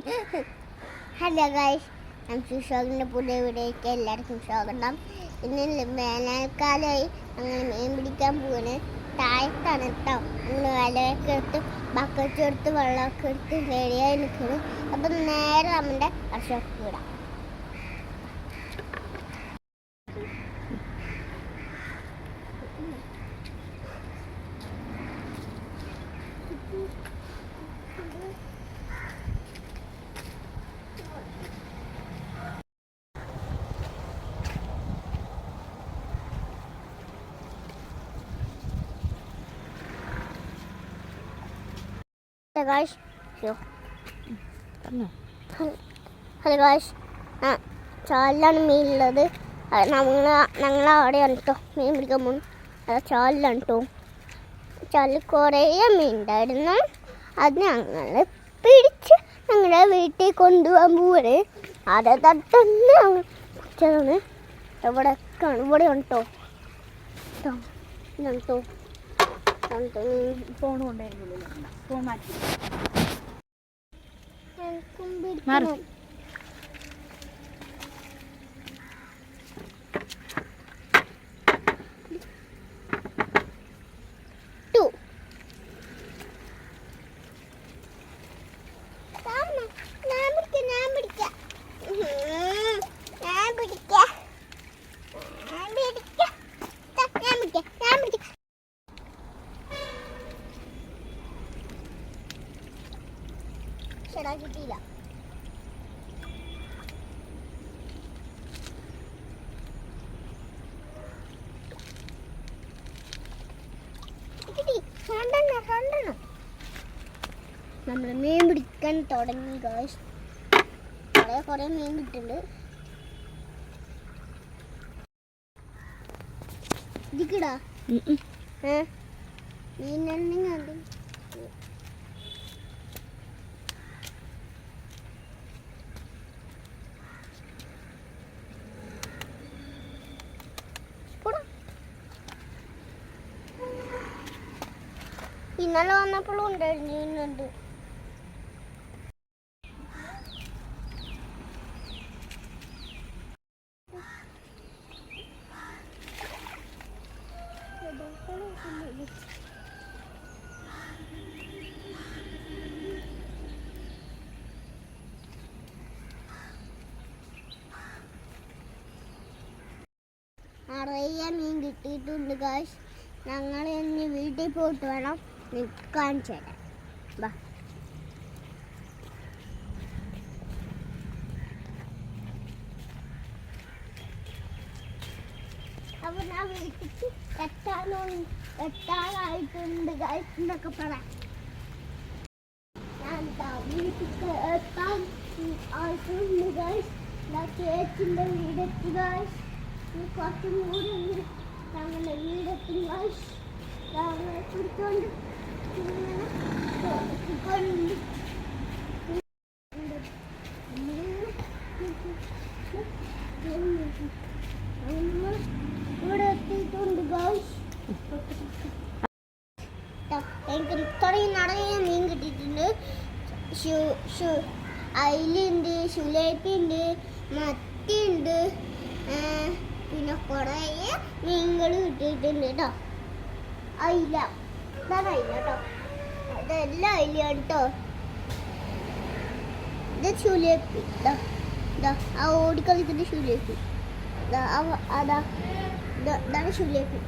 Hello guys, ഷോകിൻ്റെ പുതിയ വീഡിയോയ്ക്ക് എല്ലാവർക്കും സ്വാഗതം. ഇന്ന് വേനൽക്കാലമായി അങ്ങനെ മീൻ പിടിക്കാൻ പോവാണ്. താഴത്താണ് കേട്ടോ. അങ്ങനെ വലയൊക്കെ എടുത്ത് ബക്കറ്റ് എടുത്ത് വെള്ളമൊക്കെ എടുത്ത് റെഡിയായി നിൽക്കുന്നു. അപ്പം നേരെ നമ്മുടെ വർഷമൊക്കെ വിടാം. Hello guys, ചാലിലാണ് മീനുള്ളത്. ഞങ്ങളവിടെയാണ് കേട്ടോ മീൻ പിടിക്കാൻ പോകുന്നു. അത് ചാലിലാണ് കേട്ടോ. ചാലിൽ കുറേ മീൻ ഉണ്ടായിരുന്നു. അത് ഞങ്ങൾ പിടിച്ച് ഞങ്ങളുടെ വീട്ടിൽ കൊണ്ടുപോകാൻ പോവാണ്. അത് തട്ടുന്ന പിടിച്ചതാണ്. ഇവിടെ ഉണ്ടോ കേട്ടോ. ഫോൺ കൊണ്ടായിരുന്നു ഫോൺ മാറ്റി കിട്ടിയില്ല. നമ്മൾ മീൻ പിടിക്കാൻ തുടങ്ങി ഗായ്സ്. കുറേ മീൻ കിട്ടുന്നുണ്ട്. ഇതിക്കടാ മീനെണ്ണെങ്കിൽ ഇന്നലെ വന്നപ്പോഴും ഉണ്ടായിരുന്നു. നിറയെ മീൻ കിട്ടിയിട്ടുണ്ട് ഗായ്സ്. ഞങ്ങൾ ഇനി വീട്ടിൽ പോയിട്ട് വേണം കാണിച്ചു തരാം. ബാ, അപ്പൊ ഞാൻ വീട്ടിക്ക് എത്താനായിട്ടുണ്ട് ഗായ്സ് എന്നൊക്കെ പറയാം. ഞാൻ വീട്ടിക്ക് എത്താൻ ആയിട്ടുണ്ട് ഗായ്സ്. ചേച്ചിൻ്റെ വീടെത്തി ഗായ്സ്. കുറച്ചും കൂടി ഞങ്ങളുടെ വീടെത്തി ഗായ്സ്. ഞങ്ങളെ പിടിച്ചോണ്ട് ഇവിടെ എത്തിയിട്ടുണ്ട് ഗായ്സ്. എനിക്ക് ഇത്രയും നിറയെ മീൻ കിട്ടിയിട്ടുണ്ട്. അയിലുണ്ട്, ശുലേപ്പിണ്ട്, മത്തിയുണ്ട്, പിന്നെ കുറേ മീനുകൾ കിട്ടിയിട്ടുണ്ട് കേട്ടോ. അയില, ഇതാണ് അയില കേട്ടോ. ഇതെല്ലാം അയിലാണ് കേട്ടോ. ഇത് ശുലേപ്പി. ആ ഓടിക്കളിക്കുന്ന ശുലേപ്പി. ഇതാണ് ശുലേപ്പി.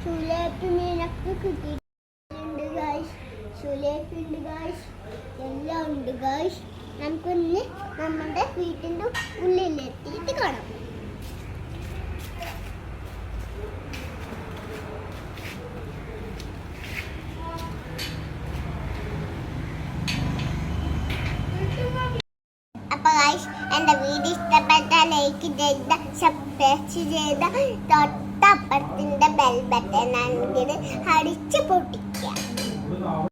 ശുലേപ്പി മീനൊക്കെ കിട്ടിയിട്ടുണ്ട് ഗായ്സ്. ശുലേപ്പി ഉണ്ട് ഗായ്സ്. എല്ലാം ഉണ്ട് ഗായ്സ്. നമുക്കൊന്ന് നമ്മുടെ വീട്ടിൻ്റെ ഉള്ളിലെത്തിയിട്ട് കാണാം. എൻ്റെ വീഡിയോ ഇഷ്ടപ്പെട്ടാൽ ലൈക്ക് ചെയ്ത് സബ്സ്ക്രൈബ് ചെയ്ത് തൊട്ടപ്പുറത്തിൻ്റെ ബെൽ ബട്ടൺ അടിച്ച് പൊട്ടിക്കുക.